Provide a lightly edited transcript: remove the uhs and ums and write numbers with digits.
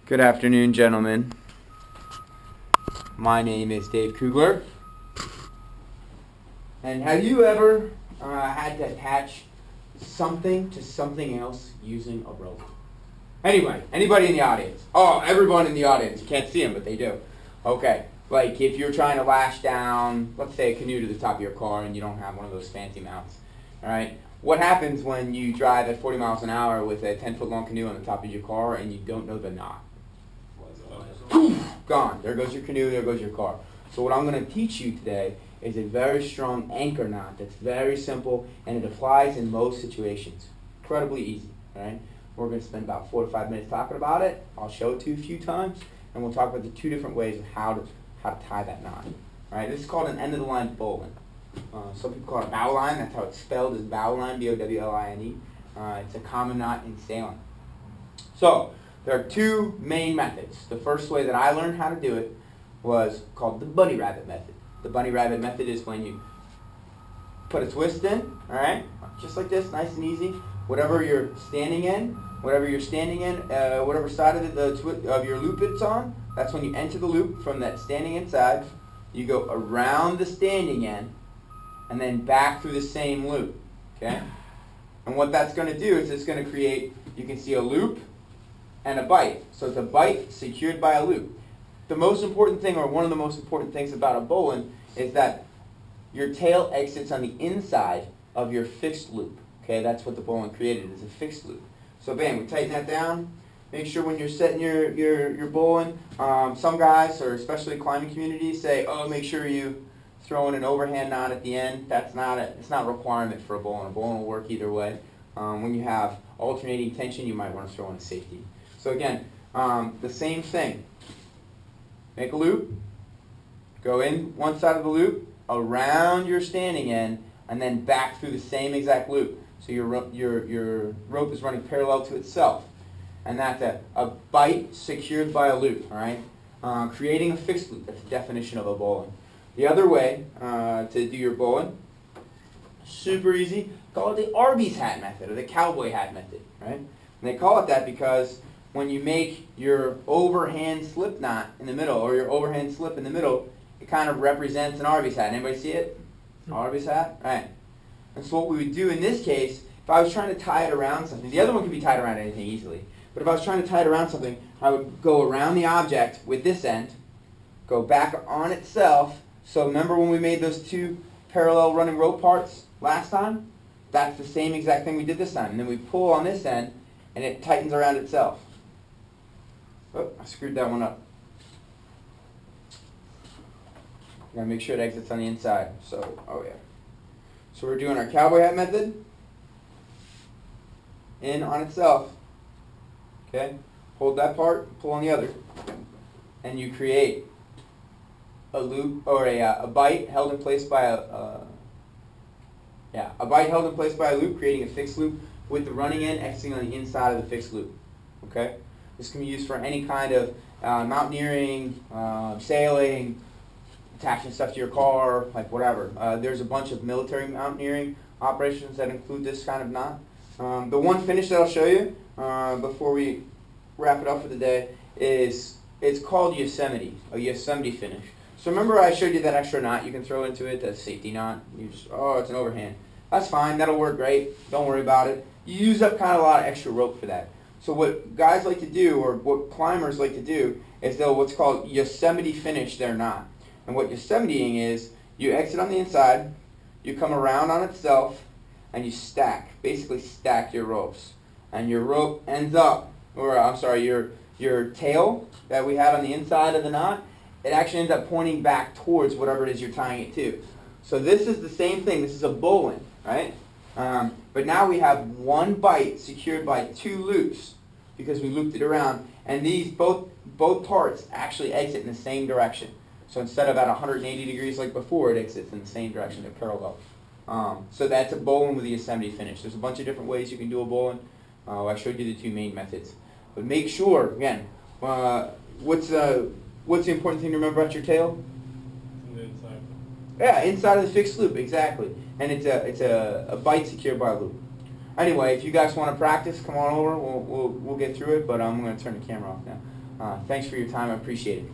Good afternoon, gentlemen. My name is Dave Kugler. And have you ever had to attach something to something else using a rope? Anybody in the audience? Oh, everyone in the audience. You can't see them, but they do. Okay, like if you're trying to lash down, let's say a canoe to the top of your car and you don't have one of those fancy mounts. All right, what happens when you drive at 40 miles an hour with a 10-foot long canoe on the top of your car and you don't know the knot? Poof, gone. There goes your canoe, there goes your car. So what I'm going to teach you today is a very strong anchor knot that's very simple and it applies in most situations. Incredibly easy. All right? We're going to spend about 4 to 5 minutes talking about it. I'll show it to you a few times and we'll talk about the 2 different ways of how to tie that knot. All right? This is called an end of the line bowline. Some people call it a bow line. That's how it's spelled, is bow line, B-O-W-L-I-N-E. It's a common knot in sailing. So there are 2 main methods. The first way that I learned how to do it was called the bunny rabbit method. The bunny rabbit method is when you put a twist in, all right, just like this, nice and easy. Whatever you're standing in, whatever side of your loop it's on, that's when you enter the loop from that standing end side. You go around the standing end and then back through the same loop, okay? And what that's going to do is it's going to create, you can see a loop and a bite. So it's a bite secured by a loop. The most important thing, or one of the most important things about a bowline, is that your tail exits on the inside of your fixed loop. Okay, that's what the bowline created, is a fixed loop. So bam, we tighten that down. Make sure when you're setting your bowline, some guys, or especially climbing communities, say, oh, make sure you throw in an overhand knot at the end. It's not a requirement for a bowline. A bowline will work either way. When you have alternating tension, you might want to throw in a safety. So again, the same thing. Make a loop, go in one side of the loop, around your standing end, and then back through the same exact loop. So your rope is running parallel to itself. And that's a bite secured by a loop, all right? Creating a fixed loop, that's the definition of a bowline. The other way to do your bowline, super easy, call it the Arby's hat method, or the cowboy hat method, right? And they call it that because when you make your overhand slip knot in the middle, or your overhand slip in the middle, it kind of represents an Arby's hat. Anybody see it? Arby's hat? Right. And so what we would do in this case, if I was trying to tie it around something, the other one could be tied around anything easily, but if I was trying to tie it around something, I would go around the object with this end, go back on itself. So remember when we made those 2 parallel running rope parts last time? That's the same exact thing we did this time. And then we pull on this end, and it tightens around itself. Oh, I screwed that one up. Gotta make sure it exits on the inside. So, oh yeah. So we're doing our cowboy hat method. In on itself. Okay? Hold that part, pull on the other. And you create a loop, or a bite held in place by a bite held in place by a loop, creating a fixed loop with the running end exiting on the inside of the fixed loop. Okay? This can be used for any kind of mountaineering, sailing, attaching stuff to your car, like whatever. There's a bunch of military mountaineering operations that include this kind of knot. The one finish that I'll show you before we wrap it up for the day is, it's called Yosemite, a Yosemite finish. So remember I showed you that extra knot you can throw into it, that safety knot? You just, oh, it's an overhand. That's fine, that'll work great, don't worry about it. You use up kind of a lot of extra rope for that. So what guys like to do, or what climbers like to do, is they'll what's called Yosemite finish their knot. And what Yosemiteing is, you exit on the inside, you come around on itself, and you stack, basically stack your ropes. And your rope ends up, or I'm sorry, your tail that we had on the inside of the knot, it actually ends up pointing back towards whatever it is you're tying it to. So this is the same thing, this is a bowline, right? But now we have one bite secured by 2 loops because we looped it around, and these both parts actually exit in the same direction. So instead of at 180 degrees like before, it exits in the same direction, they're parallel. So that's a bowline with a Yosemite finish. There's a bunch of different ways you can do a bowline. I showed you the 2 main methods. But make sure, again, what's the important thing to remember about your tail? The inside. Yeah, inside of the fixed loop, exactly. And it's a bite secured by a loop. Anyway, if you guys want to practice, come on over. We'll get through it. But I'm going to turn the camera off now. Thanks for your time. I appreciate it.